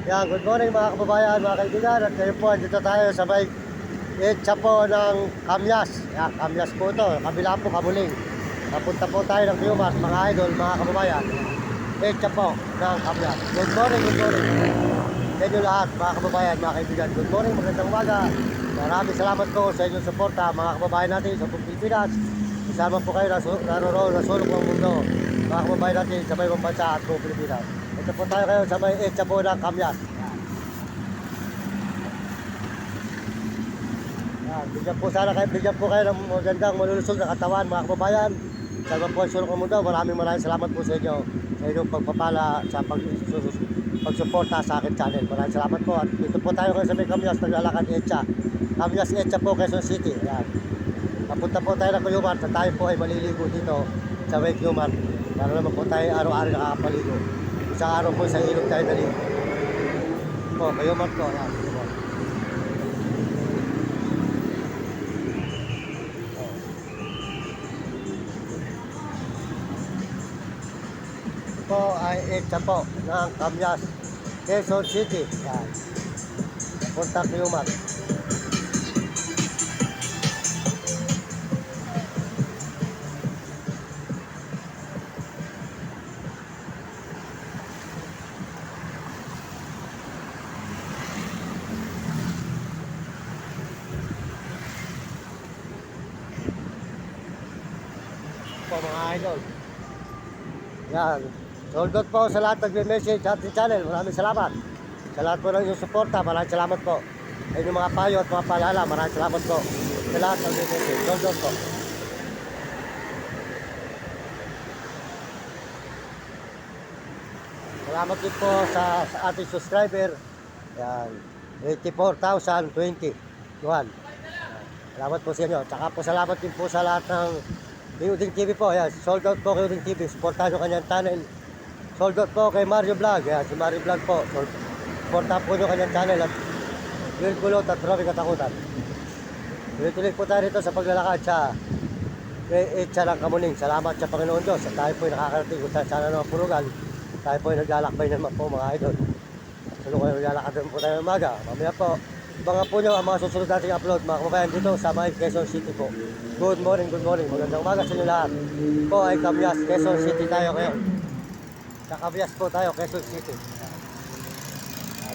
Yan, good morning mga kababayan, mga kaibigan. At ngayon po, dito tayo sa may etsa po ng Kamyas. Yan, Kamyas po ito. Kabila po, Kamuling. Napunta po tayo ng Piumas, mga idol, mga kababayan. Etsa po ng Kamyas. Good morning, good morning. Sa inyo lahat, mga kababayan, mga kaibigan. Good morning, magandang umaga. Maraming salamat po sa inyong suporta, mga kababayan natin sa buong Pilipinas. Isama po kayo naroon na sulok ng mundo. Mga kababayan natin sa may ibang bansa at buong Pilipinas. Ito po tayo kayo sa may etsa po ng Kamyas. Bigyan po kayo ng magandang malulusog na katawan mga kababayan. Sa po ang sulok ng mundo, maraming salamat po sa inyo sa inyong pagpapala sa pagsuporta sa akin channel. Maraming salamat po. At dito po tayo ngayon sa may Kamyas, naglalakad etsa. Kamyas etsa po, Quezon City. Ayan. Napunta po tayo ng Cuyuman at tayo po ay maliligo dito sa may Cuyuman. Para naman po tayo araw-araw nakakapaligo. Isang araw po sa ilog tayo naligo. Po, Cuyuman po. Ayan. Po ay etsa po ng Kamyas, Quezon City. Yan. Punta Cuyuman. Po mga idol. Yan. Sold out po sa lahat nagme-message sa ating channel. Maraming salamat. Sa lahat po ng inyong suporta, maraming salamat po. Ay yung mga payo at mga paalala, maraming salamat po. Sa lahat nagme-message. Sold out po. Salamat din po sa ating subscriber. Yan. 84,020. Yuan. Salamat po sa inyo. Tsaka po salamat din po sa lahat ng Uding TV po. Yan. Sold out po kay Uding TV. Supportahan nyo kanyang channel. Sold out po kay Mario Vlog. Yan. Si Mario Vlog po. Supportahan po nyo kanyang channel. At Will Kulot at Robby Katakutan. Tuloy-tuloy po tayo dito sa paglalakad sa etsa ng Kamuning. Salamat sa Panginoon Diyos. At tayo po ay nakakarating kung sana naman purugan. Tayo po ay naglalakbay naman po mga idol. Sulo ko ay naglalakad naman po tayo ng umaga. Mamaya po, abangan po nyo ang mga susunod nating upload mga kababayan dito sa may Quezon City po. Good morning, good morning. Magandang umaga sa inyo lahat. Po ay Kamyas, Quezon City tayo ngayon. Sa Kamyas po tayo, Quezon City.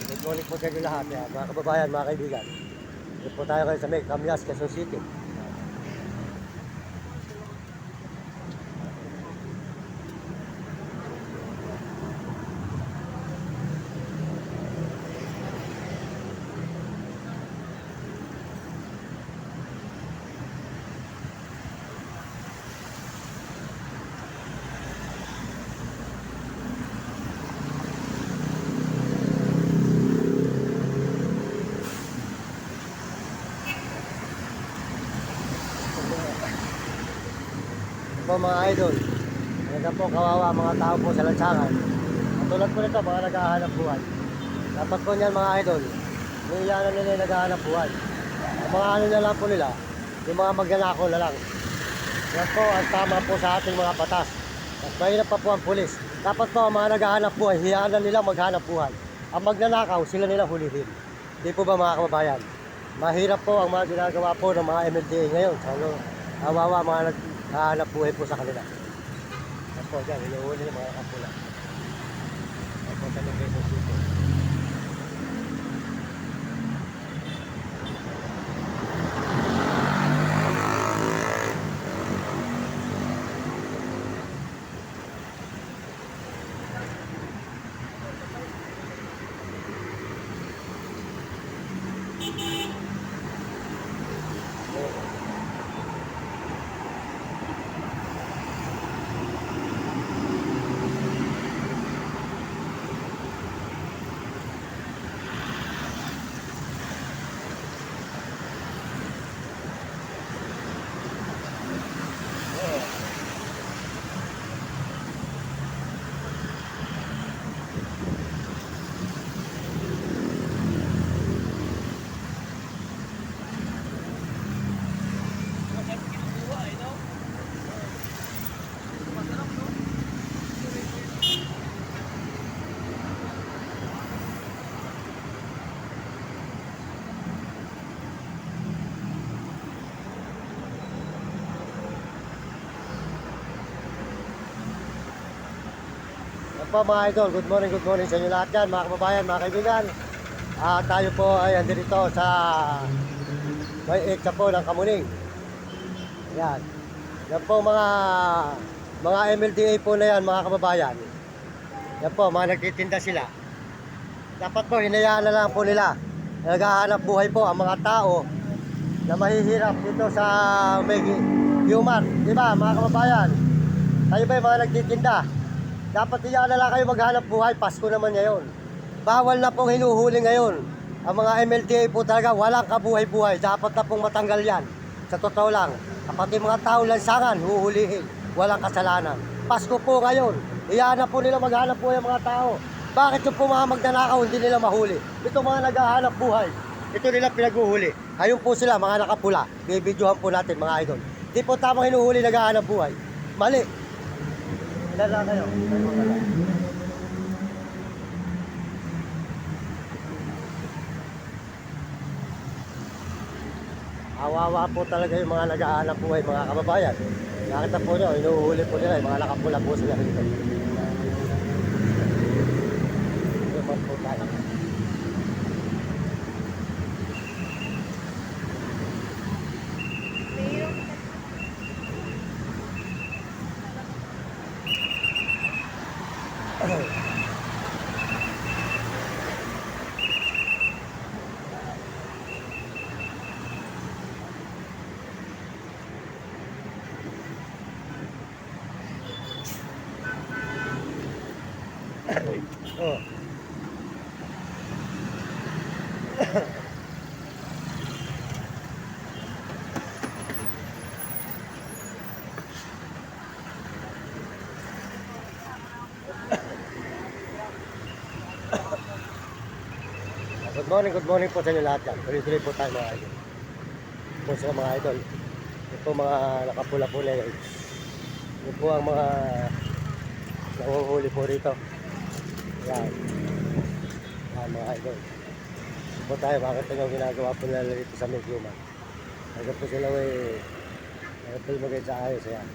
Good morning po sa inyo lahat, mga kababayan, mga kaibigan. Dito po tayo ngayon sa may Kamyas, Quezon City. Po mga idol, talaga po kawawa mga tao po sa lansangan. Tulad po nito, mga naghahanap buhay. Dapat po niyan mga idol, niyanan nila yung naghahanap buhay. Ang mga ano na lang po nila, yung mga magnanakaw na lang. Yan po ang tama po sa ating mga batas. Mas mahirap pa po ang pulis. Dapat po ang mga naghahanap buhay, hiyaan nila maghanap buhay. Ang magnanakaw, sila nila hulihin. Di po ba mga kababayan? Mahirap po ang mga ginagawa po ng mga MLDA ngayon. Ano, kawawa mga naghahanap buhay po sa kanila. Yan po dyan, hinuhuli ng mga kapula. Yan po talaga ito dito. po mga idol, good morning sa inyo lahat dyan, mga kababayan, mga kaibigan. Tayo po ay andito sa may eksa po ng Kamuning. Yan. Yan po mga MLDA po na yan, mga kababayan. Yan po, mga nagtitinda sila. Dapat po, hinayaan na lang po nila. Naghahanap buhay po ang mga tao na mahihirap dito sa may human. Diba, mga kababayan? Kayo ba yung mga nagtitinda? Dapat hiyaan na lang kayo maghanap buhay. Pasko naman ngayon. Bawal na pong hinuhuli ngayon. Ang mga MLDA po talaga walang kabuhay-buhay. Dapat na pong matanggal yan. Sa totoo lang. Kapag yung mga tao lansangan, huhulihin. Walang kasalanan. Pasko po ngayon. Hiyaan na po nila maghanap buhay ang mga tao. Bakit yung po mga magnanakaw hindi nila mahuli? Ito mga naghahanap buhay. Ito nila pinaghuhuli. Ayun po sila, mga nakapula. Bibidyohan po natin mga idol. Hindi po tamang hinuhuli naghahanap buhay. Mali. Ilan lang kayo? Awawa po talaga yung mga nag-aanap buhay, mga kababayan. Nakita po nyo, inuhuli po nila, yung mga nakapula po sila rito. Ito po tayo. Oh. Good morning po sa inyo lahat yan. Tuloy-tuloy po tayo mga idol. Po sa mga idol. Ito po mga nakapula po na yun. Ito po ang mga nanguhuli po rito. Yan. Yan mga idol. Ito po tayo, bakit yung ginagawa po nila rito sa Medyuman. Hanggang po sila ay magay sa ayos. Yan.